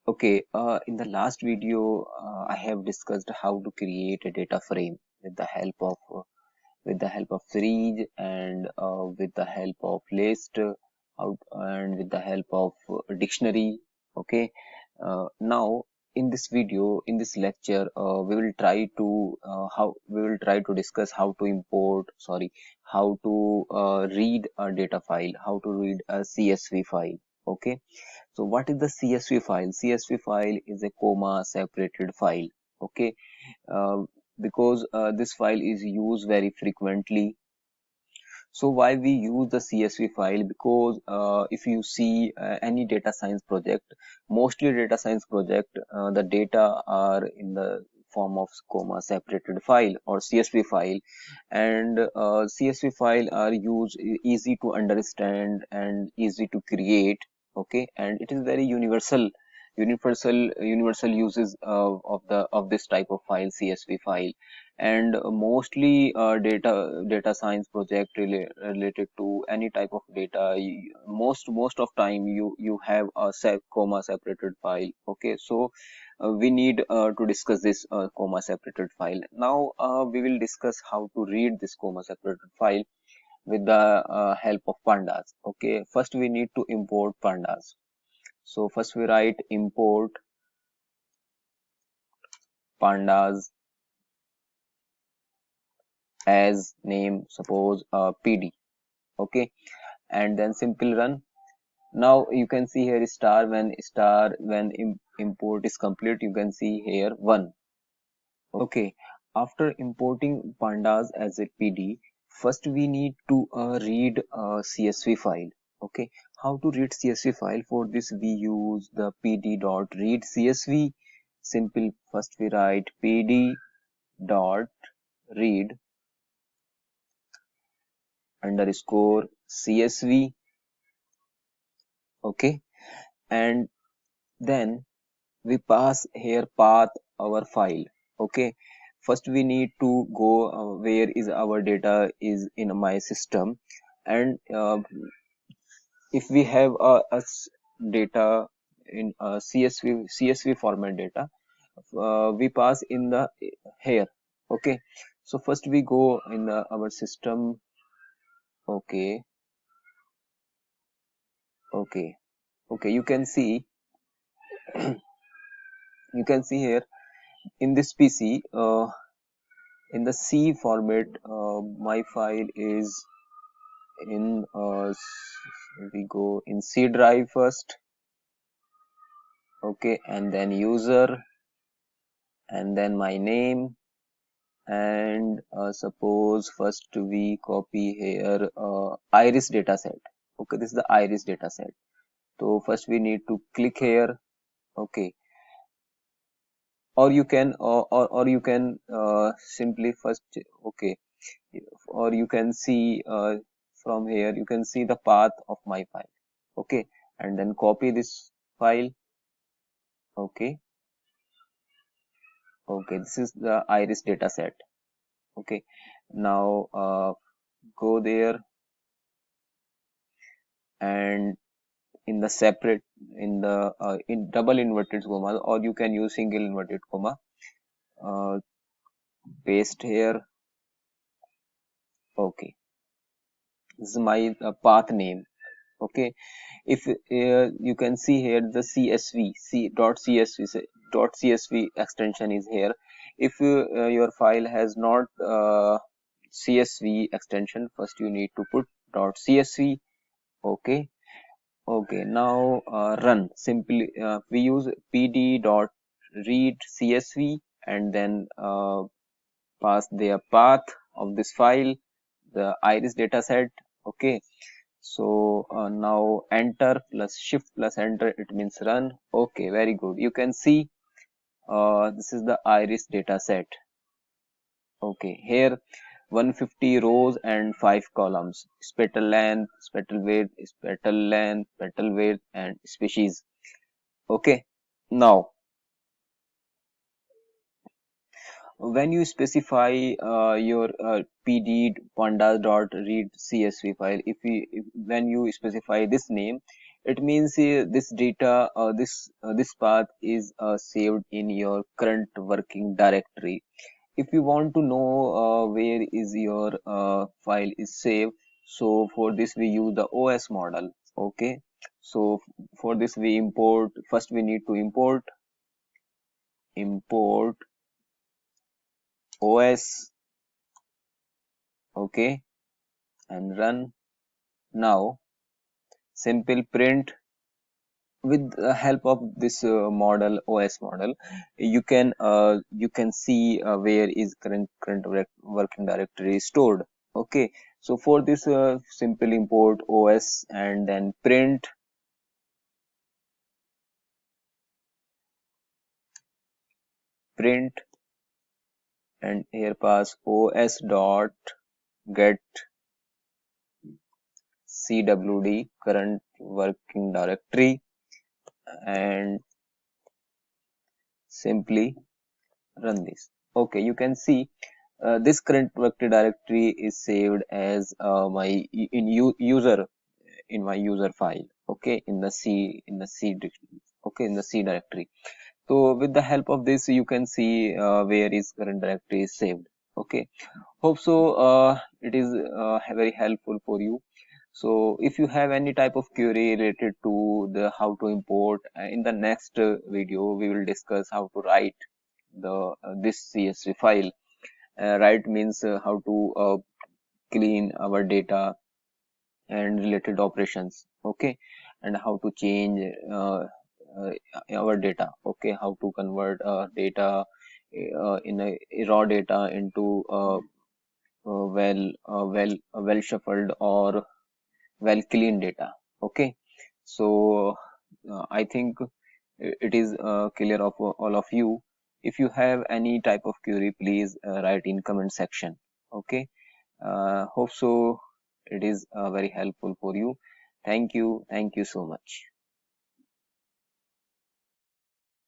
Okay, in the last video, I have discussed how to create a data frame with the help of series and with the help of list, and with the help of dictionary. Okay, now in this video, in this lecture, we will try to discuss how to how to read a data file, how to read a CSV file. Okay, so what is the CSV file? CSV file is a comma separated file. Okay, uh, because this file is used very frequently. So why we use the CSV file? Because if you see any data science project, mostly data science project, the data are in the form of comma separated file or CSV file, and CSV file are used easy to understand and easy to create. Okay, and it is very universal uses of this type of file, CSV file. And mostly data science project related to any type of data, most of time you have a comma separated file. Okay, so we need to discuss this comma separated file. Now we will discuss how to read this comma separated file with the help of pandas. Okay, first we need to import pandas. So first we write import pandas as name, suppose PD. Okay, and then simple run. Now you can see here when import is complete, you can see here 1. Okay, after importing pandas as a PD, first we need to read a CSV file. Okay, how to read CSV file? For this we use the pd.read CSV. Simple, first we write pd.read underscore CSV. Okay, and then we pass here path our file. Okay, first we need to go where is our data is in my system, and if we have data in CSV format data, we pass in the here. Okay, so first we go in our system. Okay, okay, okay, you can see here in this PC, in the C format, my file is in we go in C drive first. Okay, and then user, and then my name, and suppose first we copy here iris dataset. Okay, this is the iris dataset. So first we need to click here. Okay, or you can simply first, okay, or you can see from here you can see the path of my file. Okay, and then copy this file. Okay, okay, this is the iris dataset. Okay, now go there, and in the separate, in double inverted comma, or you can use single inverted comma, uh, paste here. Okay, this is my path name. Okay, if you can see here the .csv extension is here. If your file has not CSV extension, first you need to put .csv. Okay, okay, now run. Simply we use pd.read CSV, and then pass the path of this file, the iris dataset. Okay, so now enter plus shift plus enter, it means run. Okay, very good. You can see this is the iris dataset. Okay, here 150 rows and 5 columns, petal length, petal width, and species. Okay, now when you specify your pd pandas.read CSV file, when you specify this name, it means this data, this path is saved in your current working directory. If you want to know where is your file is saved, so for this we use the OS model. Okay, so for this we import, first we need to import OS. Okay, and run. Now simple print. With the help of this model, OS model, you can see where is current working directory stored. Okay, so for this simple import OS and then print and here pass OS dot get cwd current working directory and simply run this. Okay, you can see this current working directory is saved as my user, in my user file. Okay, in the okay, in the C directory. So with the help of this you can see where is current directory is saved. Okay, hope so it is very helpful for you. So if you have any type of query related to the how to import, in the next video we will discuss how to write the this CSV file. Write means how to clean our data and related operations. Okay, and how to change uh, our data. Okay, how to convert data in a raw data into well shuffled or well clean data. Okay, so I think it is clear of all of you. If you have any type of query, please write in comment section. Okay, hope so it is very helpful for you. Thank you so much.